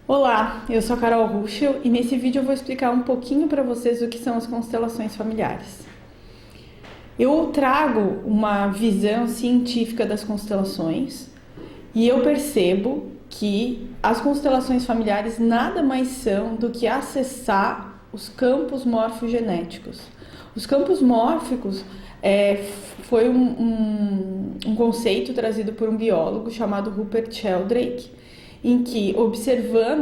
Olá, eu sou a Carol Ruschel e nesse vídeo eu vou explicar um pouquinho para vocês o que são as constelações familiares. Eu trago uma visão científica das constelações e eu percebo que as constelações familiares nada mais são do que acessar os campos morfogenéticos. Os campos mórficos foi um conceito trazido por um biólogo chamado Rupert Sheldrake, em que,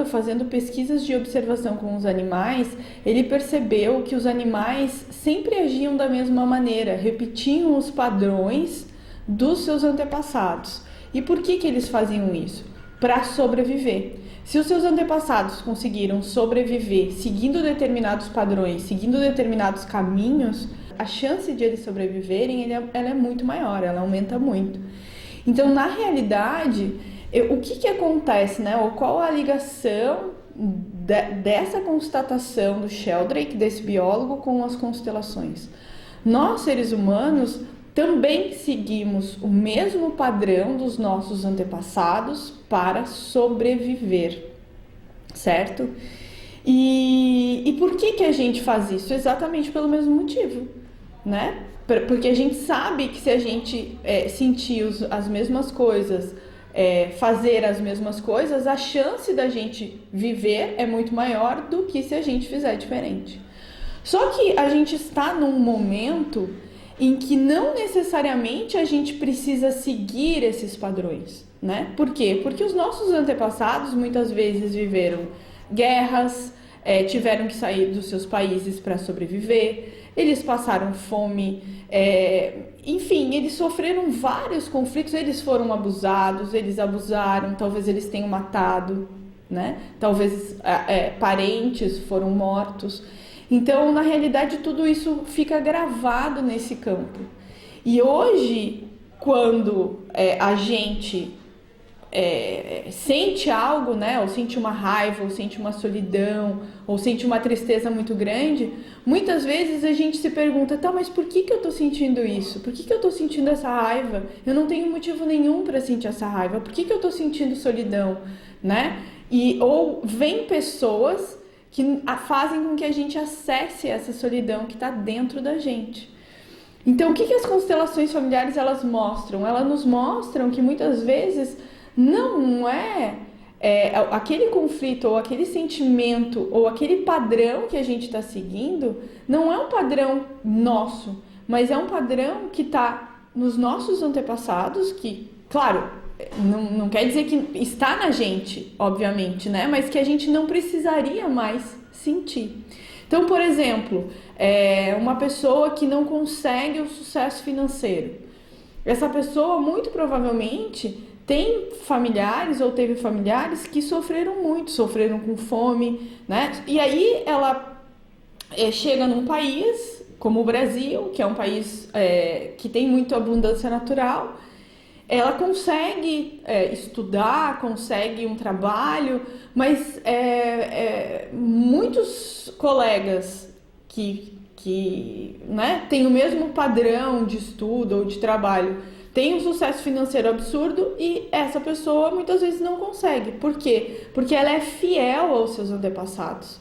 fazendo pesquisas de observação com os animais, ele percebeu que os animais sempre agiam da mesma maneira, repetiam os padrões dos seus antepassados. E por que eles faziam isso? Para sobreviver. Se os seus antepassados conseguiram sobreviver seguindo determinados padrões, seguindo determinados caminhos, a chance de eles sobreviverem ela é muito maior, ela aumenta muito. Então, na realidade, o que acontece, né? Ou qual a ligação dessa constatação do Sheldrake, desse biólogo, com as constelações? Nós, seres humanos, também seguimos o mesmo padrão dos nossos antepassados para sobreviver, certo? E por que a gente faz isso? Exatamente pelo mesmo motivo, né? Porque a gente sabe que se a gente sentir as mesmas coisas, fazer as mesmas coisas, a chance da gente viver é muito maior do que se a gente fizer diferente. Só que a gente está num momento em que não necessariamente a gente precisa seguir esses padrões, né? Por quê? Porque os nossos antepassados muitas vezes viveram guerras, tiveram que sair dos seus países para sobreviver, eles passaram fome, enfim, eles sofreram vários conflitos, eles foram abusados, eles abusaram, talvez eles tenham matado, né? Talvez parentes foram mortos. Então, na realidade, tudo isso fica gravado nesse campo. E hoje, quando a gente sente algo, né, ou sente uma raiva, ou sente uma solidão, ou sente uma tristeza muito grande, muitas vezes a gente se pergunta, tá, mas por que eu tô sentindo isso? Por que eu tô sentindo essa raiva? Eu não tenho motivo nenhum para sentir essa raiva. Por que eu tô sentindo solidão, né? Ou vem pessoas que fazem com que a gente acesse essa solidão que está dentro da gente. Então, o que as constelações familiares elas mostram? Elas nos mostram que muitas vezes não é aquele conflito ou aquele sentimento ou aquele padrão que a gente está seguindo, não é um padrão nosso, mas é um padrão que está nos nossos antepassados, que, claro, não quer dizer que está na gente, obviamente, né? Mas que a gente não precisaria mais sentir. Então, por exemplo, uma pessoa que não consegue o sucesso financeiro. Essa pessoa, muito provavelmente, tem familiares ou teve familiares que sofreram muito, sofreram com fome, né? E aí ela chega num país como o Brasil, que é um país que tem muita abundância natural. Ela consegue estudar, consegue um trabalho, mas muitos colegas que né, têm o mesmo padrão de estudo ou de trabalho têm um sucesso financeiro absurdo e essa pessoa muitas vezes não consegue. Por quê? Porque ela é fiel aos seus antepassados.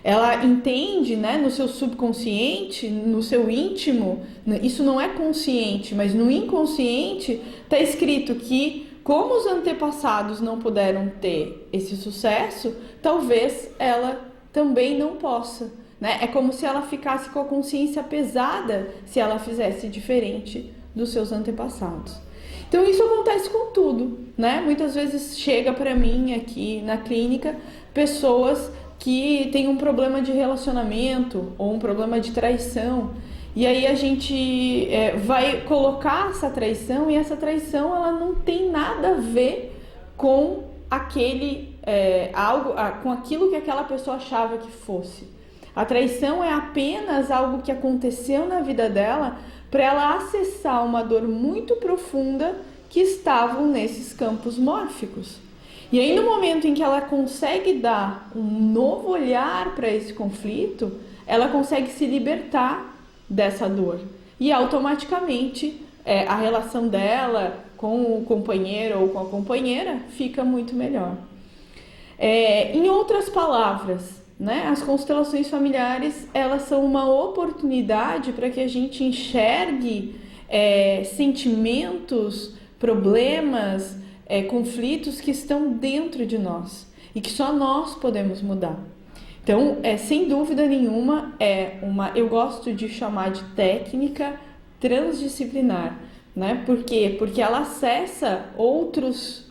Ela entende, né, no seu subconsciente, no seu íntimo, isso não é consciente, mas no inconsciente está escrito que, como os antepassados não puderam ter esse sucesso, talvez ela também não possa, né? É como se ela ficasse com a consciência pesada se ela fizesse diferente dos seus antepassados. Então isso acontece com tudo, né? Muitas vezes chega para mim aqui na clínica pessoas que tem um problema de relacionamento ou um problema de traição, e aí a gente vai colocar essa traição, e essa traição ela não tem nada a ver com com aquilo que aquela pessoa achava que fosse. A traição é apenas algo que aconteceu na vida dela para ela acessar uma dor muito profunda que estavam nesses campos mórficos. E aí, no momento em que ela consegue dar um novo olhar para esse conflito, ela consegue se libertar dessa dor. E automaticamente a relação dela com o companheiro ou com a companheira fica muito melhor. Em outras palavras, né, as constelações familiares, elas são uma oportunidade para que a gente enxergue sentimentos, problemas, conflitos que estão dentro de nós e que só nós podemos mudar. Então, sem dúvida nenhuma, eu gosto de chamar de técnica transdisciplinar, né? Por quê? Porque ela acessa outros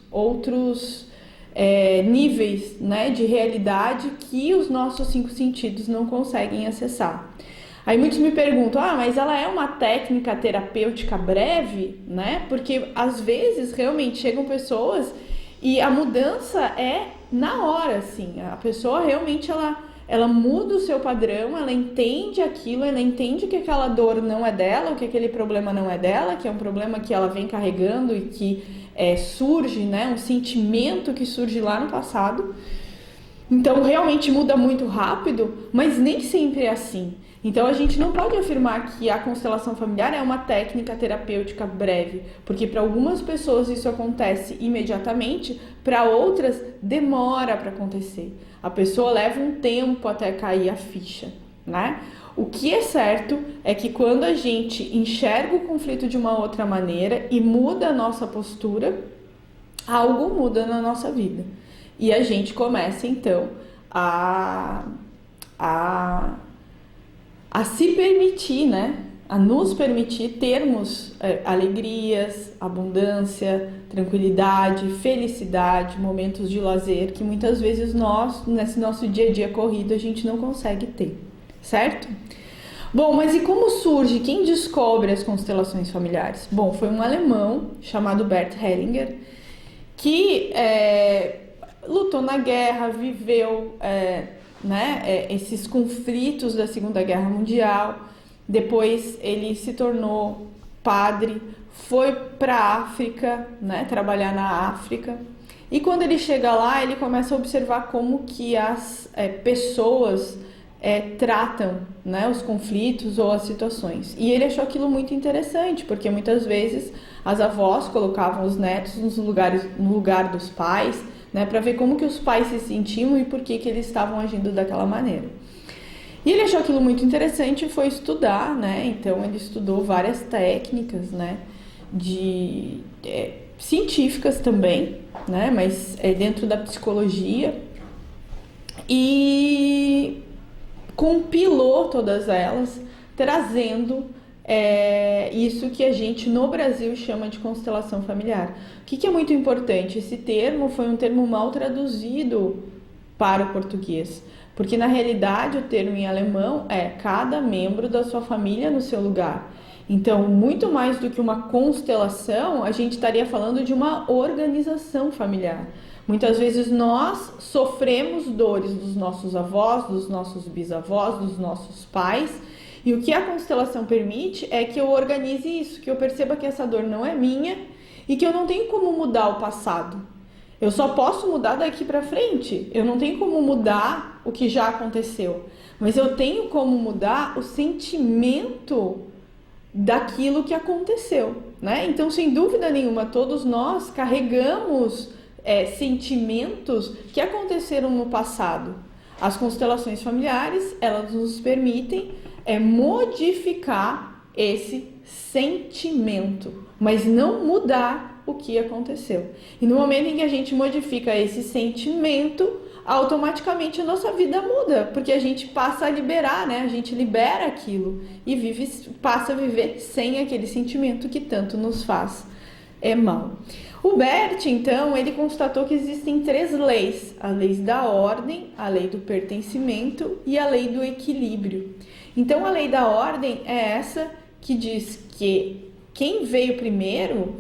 níveis, né, de realidade que os nossos 5 sentidos não conseguem acessar. Aí muitos me perguntam, mas ela é uma técnica terapêutica breve, né? Porque às vezes realmente chegam pessoas e a mudança é na hora, assim. A pessoa realmente ela muda o seu padrão, ela entende aquilo, ela entende que aquela dor não é dela, ou que aquele problema não é dela, que é um problema que ela vem carregando e que surge, né? Um sentimento que surge lá no passado. Então realmente muda muito rápido, mas nem sempre é assim. Então a gente não pode afirmar que a constelação familiar é uma técnica terapêutica breve, porque para algumas pessoas isso acontece imediatamente, para outras demora para acontecer. A pessoa leva um tempo até cair a ficha, né? O que é certo é que quando a gente enxerga o conflito de uma outra maneira e muda a nossa postura, algo muda na nossa vida. E a gente começa então a se permitir, né? A nos permitir termos alegrias, abundância, tranquilidade, felicidade, momentos de lazer que muitas vezes nós, nesse nosso dia a dia corrido, a gente não consegue ter, certo? Bom, mas e como surge? Quem descobre as constelações familiares? Bom, foi um alemão chamado Bert Hellinger que lutou na guerra, viveu esses conflitos da Segunda Guerra Mundial. Depois ele se tornou padre, foi para a África, né, trabalhar na África. E quando ele chega lá, ele começa a observar como que as pessoas tratam, né, os conflitos ou as situações. E ele achou aquilo muito interessante, porque muitas vezes as avós colocavam os netos no lugar dos pais, né, para ver como que os pais se sentiam e por que eles estavam agindo daquela maneira. E ele achou aquilo muito interessante e foi estudar, né? Então ele estudou várias técnicas, né, científicas também, né, mas dentro da psicologia, e compilou todas elas, trazendo isso que a gente no Brasil chama de constelação familiar. O que é muito importante? Esse termo foi um termo mal traduzido para o português, porque na realidade o termo em alemão é cada membro da sua família no seu lugar. Então, muito mais do que uma constelação, a gente estaria falando de uma organização familiar. Muitas vezes nós sofremos dores dos nossos avós, dos nossos bisavós, dos nossos pais, e o que a constelação permite é que eu organize isso, que eu perceba que essa dor não é minha e que eu não tenho como mudar o passado. Eu só posso mudar daqui para frente. Eu não tenho como mudar o que já aconteceu, mas eu tenho como mudar o sentimento daquilo que aconteceu, né? Então, sem dúvida nenhuma, todos nós carregamos sentimentos que aconteceram no passado. As constelações familiares, elas nos permitem modificar esse sentimento, mas não mudar o que aconteceu. E no momento em que a gente modifica esse sentimento, automaticamente a nossa vida muda, porque a gente passa a liberar, né? A gente libera aquilo e passa a viver sem aquele sentimento que tanto nos faz mal. O Bert, então, ele constatou que existem 3 leis: a lei da ordem, a lei do pertencimento e a lei do equilíbrio. Então, a lei da ordem é essa que diz que quem veio primeiro,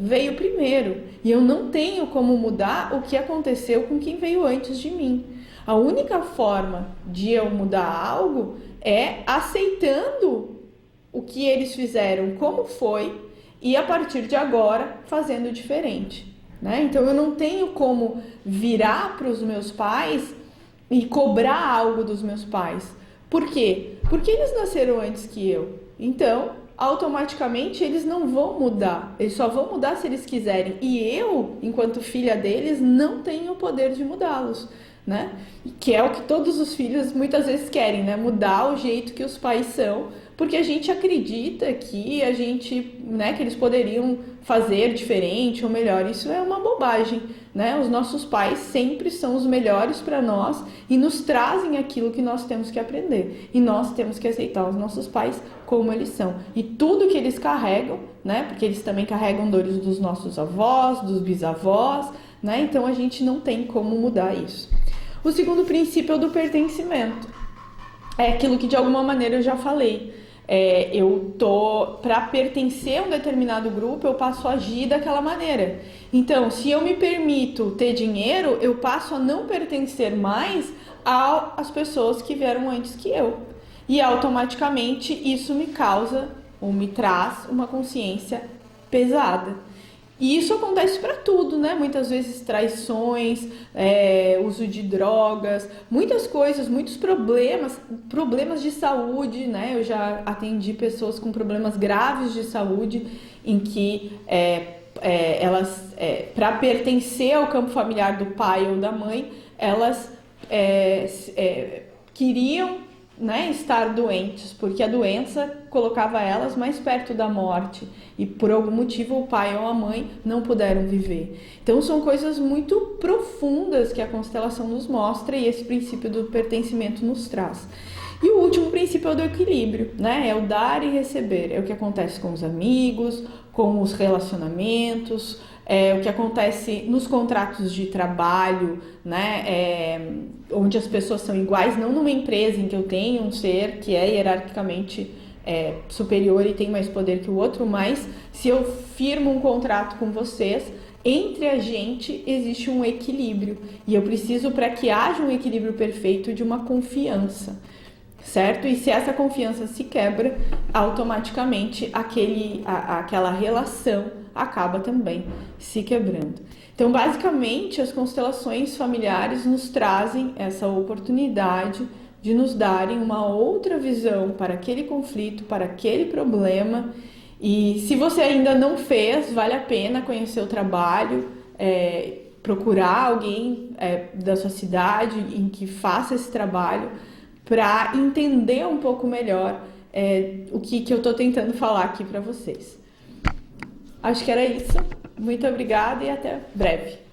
e eu não tenho como mudar o que aconteceu com quem veio antes de mim. A única forma de eu mudar algo é aceitando o que eles fizeram, como foi, e a partir de agora fazendo diferente, né? Então eu não tenho como virar para os meus pais e cobrar algo dos meus pais. Por quê? Porque eles nasceram antes que eu. Então automaticamente eles não vão mudar. Eles só vão mudar se eles quiserem. E eu, enquanto filha deles, não tenho o poder de mudá-los, né? Que é o que todos os filhos muitas vezes querem, né? Mudar o jeito que os pais são, porque a gente acredita que a gente, né, que eles poderiam fazer diferente ou melhor. Isso é uma bobagem, né? Os nossos pais sempre são os melhores para nós e nos trazem aquilo que nós temos que aprender. E nós temos que aceitar os nossos pais como eles são. E tudo que eles carregam, né? Porque eles também carregam dores dos nossos avós, dos bisavós, né? Então a gente não tem como mudar isso. O segundo princípio é o do pertencimento. É aquilo que de alguma maneira eu já falei. Para pertencer a um determinado grupo, eu passo a agir daquela maneira. Então, se eu me permito ter dinheiro, eu passo a não pertencer mais às pessoas que vieram antes que eu. E automaticamente isso me causa ou me traz uma consciência pesada. E isso acontece para tudo, né? Muitas vezes traições, uso de drogas, muitas coisas, muitos problemas de saúde, né? Eu já atendi pessoas com problemas graves de saúde em que elas, para pertencer ao campo familiar do pai ou da mãe, elas queriam, né, estar doentes, porque a doença colocava elas mais perto da morte e por algum motivo o pai ou a mãe não puderam viver. Então são coisas muito profundas que a constelação nos mostra e esse princípio do pertencimento nos traz. E o último princípio é o do equilíbrio, né? É o dar e receber. É o que acontece com os amigos, com os relacionamentos, o que acontece nos contratos de trabalho, né? Onde as pessoas são iguais, não numa empresa em que eu tenho um ser que é hierarquicamente superior e tem mais poder que o outro, mas se eu firmo um contrato com vocês, entre a gente existe um equilíbrio e eu preciso, para que haja um equilíbrio perfeito, de uma confiança, certo? E se essa confiança se quebra, automaticamente aquela relação acaba também se quebrando. Então, basicamente, as constelações familiares nos trazem essa oportunidade de nos darem uma outra visão para aquele conflito, para aquele problema. E se você ainda não fez, vale a pena conhecer o trabalho, procurar alguém da sua cidade em que faça esse trabalho para entender um pouco melhor o que eu estou tentando falar aqui para vocês. Acho que era isso. Muito obrigada e até breve.